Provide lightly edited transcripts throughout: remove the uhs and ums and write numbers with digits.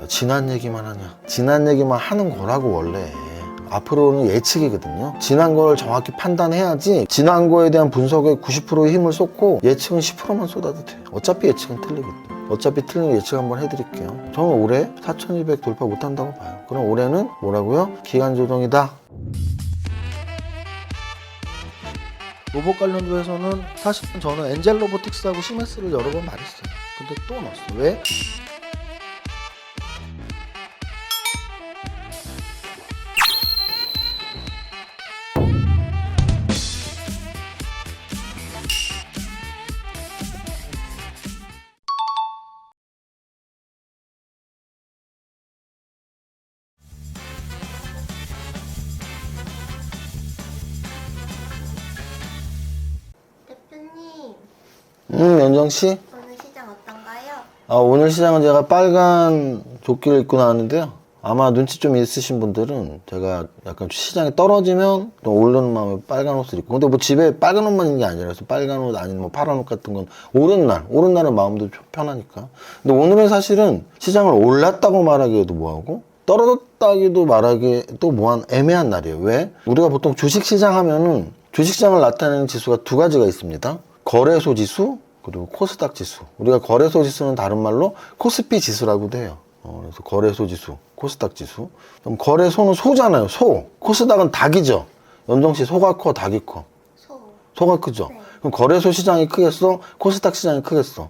지난 얘기만 하냐. 지난 얘기만 하는 거라고 원래. 앞으로는 예측이거든요. 지난 걸 정확히 판단해야지 지난 거에 대한 분석에 90%의 힘을 쏟고 예측은 10%만 쏟아도 돼요. 어차피 예측은 틀리거든요. 어차피 틀린 예측 한번 해드릴게요. 저는 올해 4200 돌파 못한다고 봐요. 그럼 올해는 뭐라고요? 기간 조정이다. 로봇 관련주에서는 사실은 저는 엔젤 로보틱스하고 시메스를 여러 번 말했어요. 근데 또 넣었어요. 왜? 대표님, 연정씨? 오늘 시장 어떤가요? 오늘 시장은 제가 빨간 조끼를 입고 나왔는데요. 아마 눈치 좀 있으신 분들은 제가 약간 시장이 떨어지면 또 오르는 마음에 빨간 옷을 입고, 근데 뭐 집에 빨간 옷만 있는 게 아니라 빨간 옷 아니면 뭐 파란 옷 같은 건 오른 날은 마음도 좀 편하니까. 근데 오늘은 사실은 시장을 올랐다고 말하기에도 뭐하고 떨어졌다기도 말하기에도 뭐한 애매한 날이에요. 왜? 우리가 보통 주식시장 하면은 주식시장을 나타내는 지수가 두 가지가 있습니다. 거래소 지수, 그리고 코스닥 지수. 우리가 거래소 지수는 다른 말로 코스피 지수라고도 해요. 그래서 거래소 지수, 코스닥 지수. 그럼 거래소는 소잖아요. 소. 코스닥은 닭이죠. 연정씨, 소가 커, 닭이 커? 소가 크죠. 네. 그럼 거래소 시장이 크겠어? 코스닥 시장이 크겠어?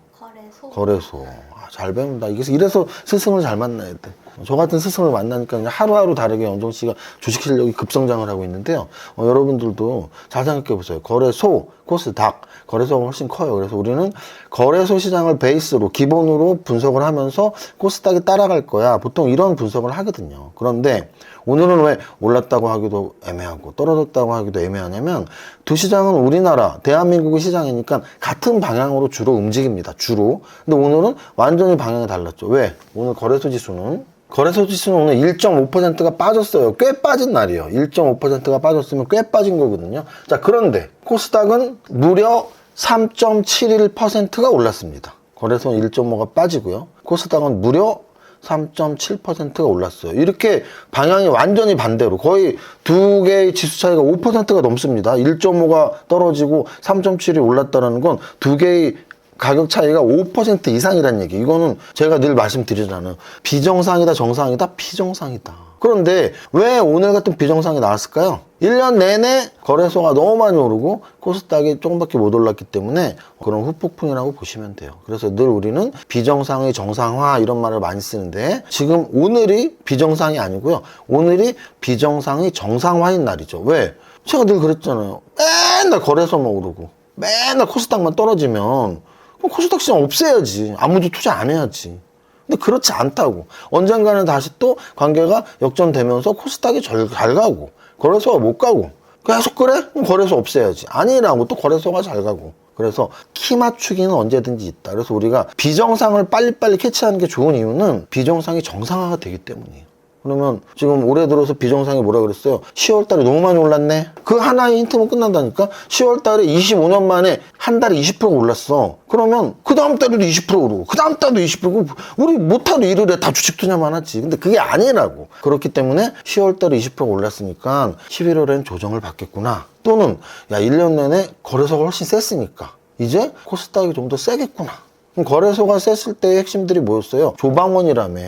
거래소. 잘 배운다. 이래서 스승을 잘 만나야 돼. 저 같은 스승을 만나니까 그냥 하루하루 다르게 연정 씨가 주식 실력이 급성장을 하고 있는데요. 여러분들도 잘 생각해 보세요. 거래소, 코스닥. 거래소가 훨씬 커요. 그래서 우리는 거래소 시장을 베이스로, 기본으로 분석을 하면서 코스닥이 따라갈 거야. 보통 이런 분석을 하거든요. 그런데 오늘은 왜 올랐다고 하기도 애매하고 떨어졌다고 하기도 애매하냐면, 두 시장은 우리나라, 대한민국의 시장이니까 같은 방향으로 주로 움직입니다. 주로. 근데 오늘은 완전히 방향이 달랐죠. 왜? 오늘 거래소 지수는 오늘 1.5%가 빠졌어요. 꽤 빠진 날이에요. 1.5%가 빠졌으면 꽤 빠진 거거든요. 자, 그런데 코스닥은 무려 3.71%가 올랐습니다. 거래소는 1.5가 빠지고요. 코스닥은 무려 3.7%가 올랐어요. 이렇게 방향이 완전히 반대로, 거의 두 개의 지수 차이가 5%가 넘습니다. 1.5가 떨어지고 3.7이 올랐다는 건 두 개의 가격 차이가 5% 이상이라는 얘기. 이거는 제가 늘 말씀드리잖아요. 비정상이다, 정상이다, 비정상이다. 그런데 왜 오늘 같은 비정상이 나왔을까요? 1년 내내 거래소가 너무 많이 오르고 코스닥이 조금밖에 못 올랐기 때문에 그런 후폭풍이라고 보시면 돼요. 그래서 늘 우리는 비정상의 정상화 이런 말을 많이 쓰는데, 지금 오늘이 비정상이 아니고요. 오늘이 비정상의 정상화인 날이죠. 왜? 제가 늘 그랬잖아요. 맨날 거래소만 오르고 맨날 코스닥만 떨어지면 그럼 코스닥 시장 없애야지. 아무도 투자 안 해야지. 근데 그렇지 않다고. 언젠가는 다시 또 관계가 역전되면서 코스닥이 잘 가고 거래소가 못 가고, 계속 그래? 그럼 거래소 없애야지. 아니라고, 또 거래소가 잘 가고. 그래서 키 맞추기는 언제든지 있다. 그래서 우리가 비정상을 빨리빨리 캐치하는 게 좋은 이유는 비정상이 정상화가 되기 때문이에요. 그러면 지금 올해 들어서 비정상이 뭐라 그랬어요? 10월 달에 너무 많이 올랐네? 그 하나의 힌트면 끝난다니까? 10월 달에 25년 만에 한 달에 20% 올랐어. 그러면 그 다음 달에도 20% 오르고 그 다음 달도 20% 오르고, 우리 못하도 일을 해. 다 주식 투자만 하지. 근데 그게 아니라고. 그렇기 때문에 10월 달에 20% 올랐으니까 11월엔 조정을 받겠구나. 또는 야, 1년 내내 거래소가 훨씬 셌으니까 이제 코스닥이 좀 더 세겠구나. 그럼 거래소가 셌을 때의 핵심들이 뭐였어요? 조방원이라며.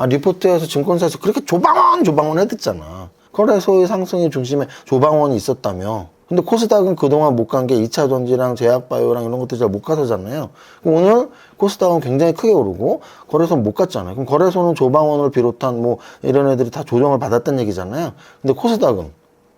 리포트에서 증권사에서 그렇게 조방원 해댔잖아. 거래소의 상승의 중심에 조방원이 있었다며. 근데 코스닥은 그동안 못 간 게 2차전지랑 제약바이오랑 이런 것들 잘 못 가서잖아요. 오늘 코스닥은 굉장히 크게 오르고 거래소는 못 갔잖아요. 그럼 거래소는 조방원을 비롯한 뭐 이런 애들이 다 조정을 받았다는 얘기잖아요. 근데 코스닥은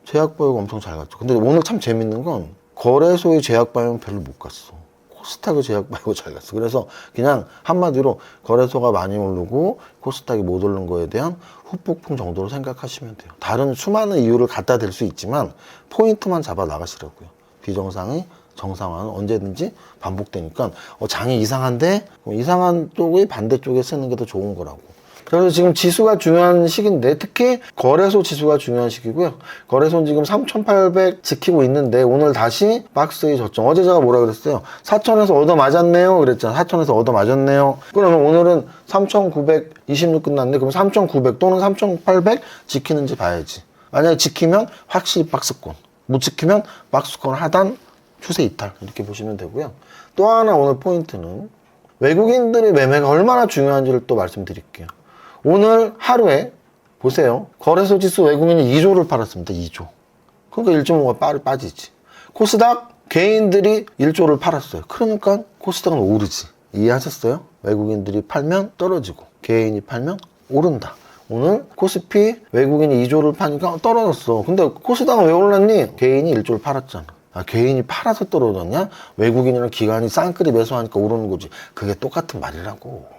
제약바이오가 엄청 잘 갔죠. 근데 오늘 참 재밌는 건 거래소의 제약바이오는 별로 못 갔어. 코스닥의 제약바이오가 잘 갔어. 그래서 그냥 한마디로 거래소가 많이 오르고 코스닥이 못 오른 거에 대한 후폭풍 정도로 생각하시면 돼요. 다른 수많은 이유를 갖다 댈 수 있지만 포인트만 잡아 나가시라고요. 비정상의 정상화는 언제든지 반복되니까 장이 이상한데 이상한 쪽의 반대쪽에 쓰는 게 더 좋은 거라고. 그래서 지금 지수가 중요한 시기인데 특히 거래소 지수가 중요한 시기고요. 거래소는 지금 3,800 지키고 있는데 오늘 다시 박스의 저점. 어제 제가 뭐라 그랬어요? 4천에서 얻어 맞았네요. 그랬잖아. 4천에서 얻어 맞았네요. 그러면 오늘은 3,926 끝났는데 그럼 3,900 또는 3,800 지키는지 봐야지. 만약에 지키면 확실히 박스권. 못 지키면 박스권 하단 추세 이탈 이렇게 보시면 되고요. 또 하나 오늘 포인트는 외국인들의 매매가 얼마나 중요한지를 또 말씀드릴게요. 오늘 하루에 보세요. 거래소 지수 외국인이 2조를 팔았습니다. 2조. 그러니까 1.5가 빠지지. 코스닥 개인들이 1조를 팔았어요. 그러니까 코스닥은 오르지. 이해하셨어요? 외국인들이 팔면 떨어지고 개인이 팔면 오른다. 오늘 코스피 외국인이 2조를 파니까 떨어졌어. 근데 코스닥은 왜 올랐니? 개인이 1조를 팔았잖아. 아, 개인이 팔아서 떨어졌냐? 외국인이랑 기관이 쌍끌이 매수하니까 오르는 거지. 그게 똑같은 말이라고.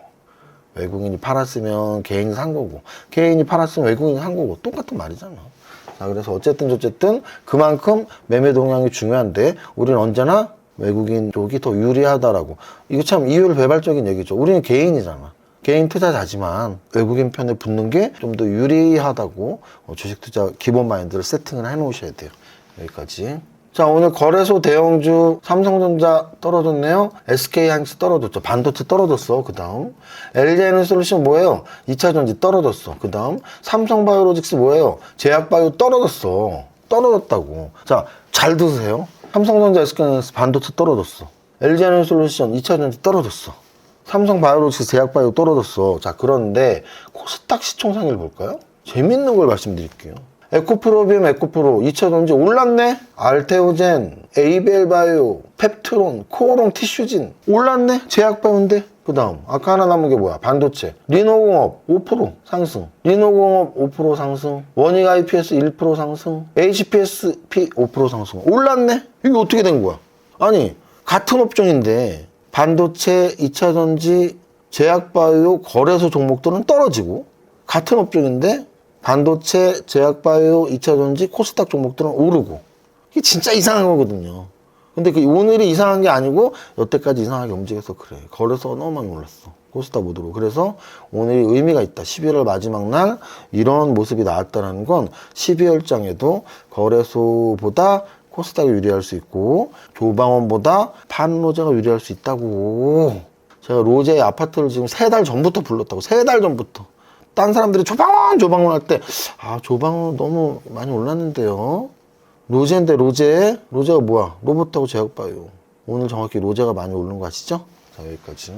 외국인이 팔았으면 개인이 산 거고 개인이 팔았으면 외국인이 산 거고 똑같은 말이잖아. 자, 그래서 어쨌든 그만큼 매매 동향이 중요한데 우리는 언제나 외국인 쪽이 더 유리하다라고. 이거 참 이율배발적인 얘기죠. 우리는 개인이잖아. 개인 투자자지만 외국인 편에 붙는 게 좀 더 유리하다고 주식 투자 기본 마인드를 세팅을 해 놓으셔야 돼요. 여기까지. 자, 오늘 거래소 대형주 삼성전자 떨어졌네요. SK하이닉스 떨어졌죠. 반도체 떨어졌어. 그 다음 LG에너지솔루션 뭐예요? 2차전지 떨어졌어. 그 다음 삼성바이오로직스 뭐예요? 제약바이오 떨어졌어. 떨어졌다고. 자, 잘 드세요. 삼성전자, SK하이닉스 반도체 떨어졌어. LG에너지솔루션 2차전지 떨어졌어. 삼성바이오로직스 제약바이오 떨어졌어. 자, 그런데 코스닥 시총상위를 볼까요? 재밌는 걸 말씀드릴게요. 에코프로비움, 에코프로 2차전지 올랐네. 알테오젠, 에이벨바이오, 펩트론, 코오롱, 티슈진 올랐네. 제약바이오인데. 그 다음 아까 하나 남은 게 뭐야? 반도체. 리노공업 5% 상승. 리노공업 5% 상승. 원익 IPS 1% 상승. HPSP 5% 상승. 올랐네. 이게 어떻게 된 거야? 아니 같은 업종인데 반도체, 2차전지, 제약바이오, 거래소 종목들은 떨어지고 같은 업종인데 반도체, 제약바이오, 2차전지, 코스닥 종목들은 오르고. 이게 진짜 이상한 거거든요. 근데 그 오늘이 이상한 게 아니고 여태까지 이상하게 움직여서 그래. 거래소가 너무 많이 올랐어. 코스닥 모드로. 그래서 오늘이 의미가 있다. 11월 마지막 날 이런 모습이 나왔다는 건 12월장에도 거래소보다 코스닥이 유리할 수 있고 조방원보다 판로제가 유리할 수 있다고. 제가 로제의 아파트를 지금 3달 전부터 불렀다고. 3달 전부터. 딴 사람들이 조방원 할 때, 아, 조방원 너무 많이 올랐는데요. 로제인데, 로제가 뭐야? 로봇하고 제약바이오. 오늘 정확히 로제가 많이 오른 거 아시죠? 자, 여기까지.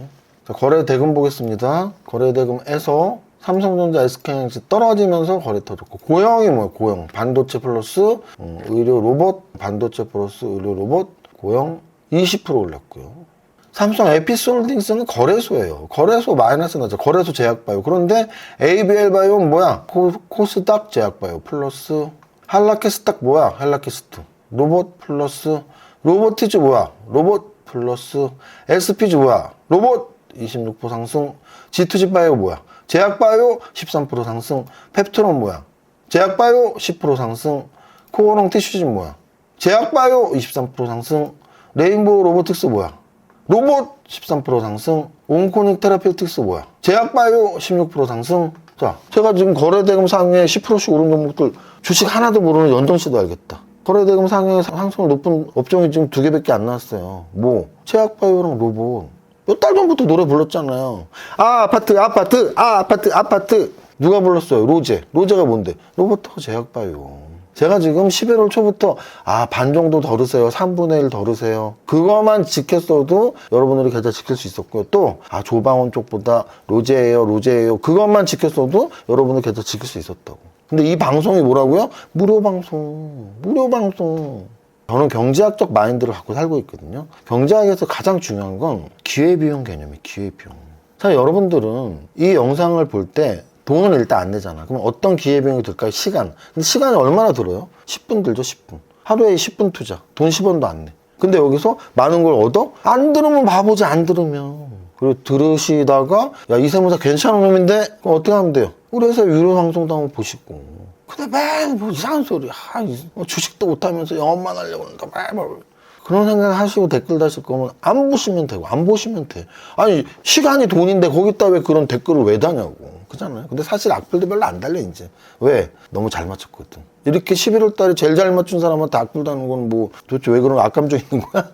자, 거래대금 보겠습니다. 거래대금에서 삼성전자, SK하이닉스 떨어지면서 거래 터졌고, 고영이 뭐야? 고영. 반도체 플러스 의료 로봇, 반도체 플러스 의료 로봇, 고영 20% 올렸고요. 삼성 에피솔딩스는 거래소예요. 거래소 마이너스 나죠. 거래소 제약바이오. 그런데 ABL바이오는 뭐야? 코스닥 제약바이오 플러스 한라캐스닥 뭐야? 한라캐스트. 로봇 플러스 로보티즈 뭐야? 로봇 플러스 SPG 뭐야? 로봇 26% 상승. G2G 바이오 뭐야? 제약바이오 13% 상승. 펩트론 뭐야? 제약바이오 10% 상승. 코오롱 티슈진 뭐야? 제약바이오 23% 상승. 레인보우 로보틱스 뭐야? 로봇 13% 상승. 온코닉 테라피우틱스 뭐야? 제약바이오 16% 상승. 자, 제가 지금 거래대금 상위에 10%씩 오른 종목들 주식 하나도 모르는 연정씨도 알겠다. 거래대금 상위에 상승을 높은 업종이 지금 2개밖에 안 나왔어요. 뭐? 제약바이오랑 로봇. 몇 달 전부터 노래 불렀잖아요. 아, 아파트. 누가 불렀어요? 로제가 뭔데? 로봇하고 제약바이오. 제가 지금 11월 초부터 반 정도 덜으세요. 3분의 1 덜으세요. 그거만 지켰어도 여러분들이 계좌 지킬 수 있었고요. 또 조방원 쪽보다 로제예요. 그것만 지켰어도 여러분들 계좌 지킬 수 있었다고. 근데 이 방송이 뭐라고요? 무료 방송. 저는 경제학적 마인드를 갖고 살고 있거든요. 경제학에서 가장 중요한 건 기회비용 개념이에요. 기회비용. 자, 여러분들은 이 영상을 볼 때 돈은 일단 안 내잖아. 그럼 어떤 기회비용이 들까요? 시간. 근데 시간이 얼마나 들어요? 10분 들죠, 10분. 하루에 10분 투자. 돈 10원도 안 내. 근데 여기서 많은 걸 얻어? 안 들으면 바보지, 안 들으면. 그리고 들으시다가, 야, 이 세무사 괜찮은 놈인데? 그럼 어떻게 하면 돼요? 우리 회사 유료 방송도 한번 보시고. 근데 매일 뭐 이상한 소리. 주식도 못하면서 영업만 하려고 하니까 매일. 그런 생각 하시고 댓글 다실 거면 안 보시면 되고, 안 보시면 돼. 아니, 시간이 돈인데 거기다 왜 그런 댓글을 왜 다냐고. 그잖아요. 근데 사실 악플도 별로 안 달려 이제. 왜? 너무 잘 맞췄거든. 이렇게 11월 달에 제일 잘 맞춘 사람한테 악플 다는 건 뭐 도대체 왜 그런 악감정 있는 거야?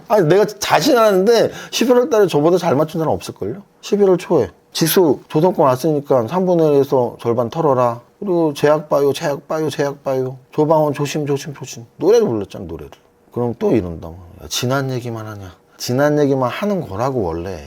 아니 내가 자신하는데 11월 달에 저보다 잘 맞춘 사람 없을걸요? 11월 초에 지수 조성권 왔으니까 3분의 1에서 절반 털어라. 그리고 제약 봐요. 조방원 조심. 노래를 불렀잖아, 노래를. 그럼 또 이런다. 야, 지난 얘기만 하냐. 지난 얘기만 하는 거라고 원래.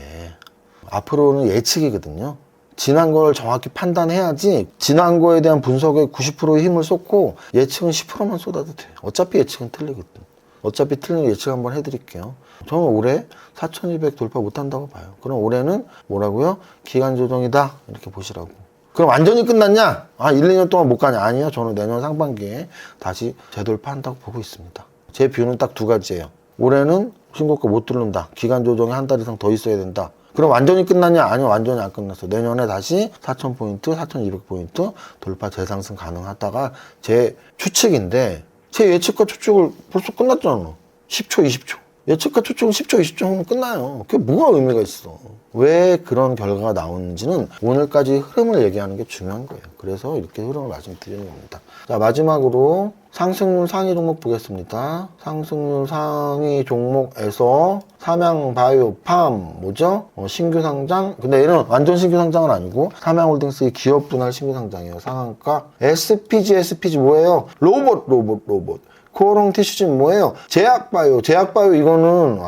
앞으로는 예측이거든요. 지난 걸 정확히 판단해야지 지난 거에 대한 분석에 90%의 힘을 쏟고 예측은 10%만 쏟아도 돼. 어차피 예측은 틀리거든. 어차피 틀린 예측 한번 해드릴게요. 저는 올해 4200 돌파 못한다고 봐요. 그럼 올해는 뭐라고요? 기간 조정이다 이렇게 보시라고. 그럼 완전히 끝났냐? 1, 2년 동안 못 가냐? 아니요. 저는 내년 상반기에 다시 재돌파한다고 보고 있습니다. 제 뷰는 딱 두 가지예요. 올해는 신고가 못 뚫는다. 기간 조정이 한 달 이상 더 있어야 된다. 그럼 완전히 끝났냐? 아니요. 완전히 안 끝났어. 내년에 다시 4000포인트, 4200포인트 돌파 재상승 가능하다가 제 추측인데 제 예측과 추측을 벌써 끝났잖아. 10초, 20초. 예측과 추측은 10초, 20초면 끝나요. 그게 뭐가 의미가 있어. 왜 그런 결과가 나오는지는 오늘까지 흐름을 얘기하는 게 중요한 거예요. 그래서 이렇게 흐름을 말씀드리는 겁니다. 자, 마지막으로 상승률 상위 종목 보겠습니다. 상승률 상위 종목에서 삼양바이오, 팜, 뭐죠? 신규 상장. 근데 얘는 완전 신규 상장은 아니고 삼양홀딩스의 기업 분할 신규 상장이에요. 상한가. SPG 뭐예요? 로봇. 코어롱 티슈진 뭐예요? 제약바이오 이거는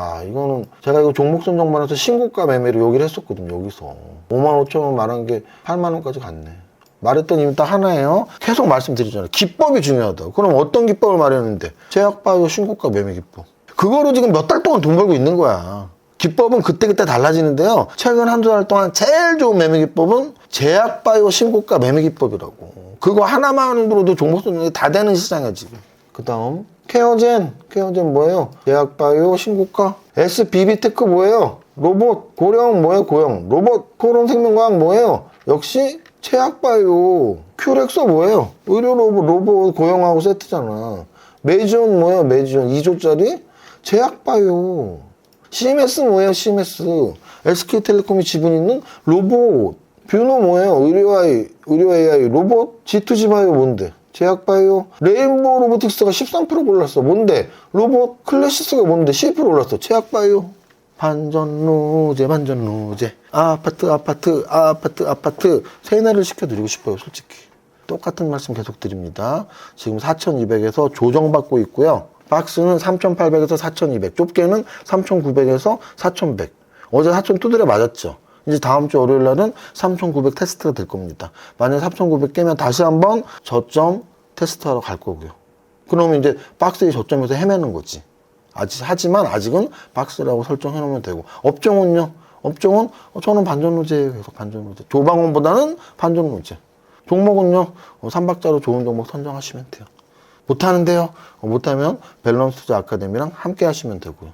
제가 이거 종목 선정만 해서 신고가 매매로 여기를 했었거든요. 여기서 55,000원 말한 게 8만원까지 갔네. 말했던 이미 딱 하나예요. 계속 말씀드리잖아요. 기법이 중요하다. 그럼 어떤 기법을 말했는데? 제약바이오 신고가 매매 기법. 그거로 지금 몇 달 동안 돈 벌고 있는 거야. 기법은 그때그때 달라지는데요. 최근 한두 달 동안 제일 좋은 매매 기법은 제약바이오 신고가 매매 기법이라고. 그거 하나만으로도 종목 선정이 다 되는 시장이야 지금. 그 다음 케어젠 뭐예요? 제약바이오 신고가. SBB테크 뭐예요? 로봇. 고령 뭐예요? 고령. 로봇. 코론생명과학 뭐예요? 역시 제약바이오. 큐렉소 뭐예요? 의료 로봇 고령하고 세트잖아. 메이지온 뭐예요? 메이지온 2조짜리 제약바이오. CMS 뭐예요? CMS. SK텔레콤이 지분 있는 로봇. 뷰노 뭐예요? 의료 AI 로봇. G2G바이오 뭔데? 제약바이오. 레인보우 로보틱스가 13% 올랐어. 뭔데? 로봇. 클래시스가 뭔데? 12% 올랐어. 제약바이오. 반전노제. 아파트. 세뇌를 시켜드리고 싶어요, 솔직히. 똑같은 말씀 계속 드립니다. 지금 4200에서 조정받고 있고요. 박스는 3800에서 4200. 좁게는 3900에서 4100. 어제 4000 두드려 맞았죠. 이제 다음 주 월요일 날은 3,900 테스트가 될 겁니다. 만약 3,900 깨면 다시 한번 저점 테스트하러 갈 거고요. 그러면 이제 박스의 저점에서 헤매는 거지. 하지만 아직은 박스라고 설정해 놓으면 되고. 업종은요? 업종은 저는 반전노제예요. 계속 반전노제. 조방원보다는 반전노제. 종목은요? 3박자로 좋은 종목 선정하시면 돼요. 못하는데요? 못하면 밸런스 투자 아카데미랑 함께 하시면 되고요.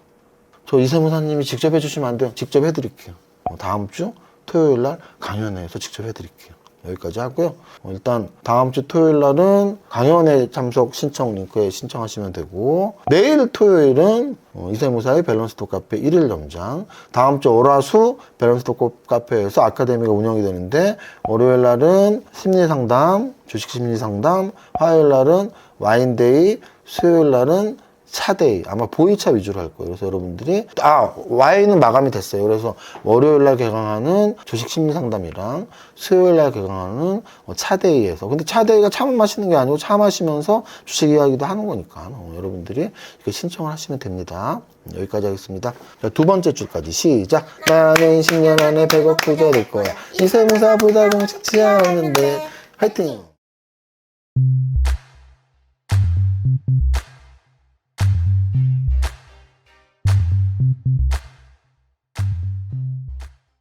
저 이세무사님이 직접 해주시면 안 돼요. 직접 해드릴게요. 다음 주 토요일 날 강연회에서 직접 해드릴게요. 여기까지 하고요. 일단 다음 주 토요일 날은 강연회 참석 신청 링크에 신청하시면 되고, 내일 토요일은 이세무사의 밸런스톡 카페 1일 연장, 다음 주 월화수 밸런스톡 카페에서 아카데미가 운영이 되는데, 월요일 날은 심리상담, 주식 심리상담, 화요일 날은 와인데이, 수요일 날은 차데이. 아마 보이차 위주로 할 거예요. 그래서 여러분들이 와인은 마감이 됐어요. 그래서 월요일날 개강하는 주식 심리 상담이랑 수요일날 개강하는 차데이에서, 근데 차데이가 차만 마시는 게 아니고 차 마시면서 주식 이야기도 하는 거니까 여러분들이 이렇게 신청을 하시면 됩니다. 여기까지 하겠습니다. 자, 두 번째 줄까지 시작. 나는 10년 안에 100억 부자 될 거야. 이세무사보다 공식지 않는데 화이팅.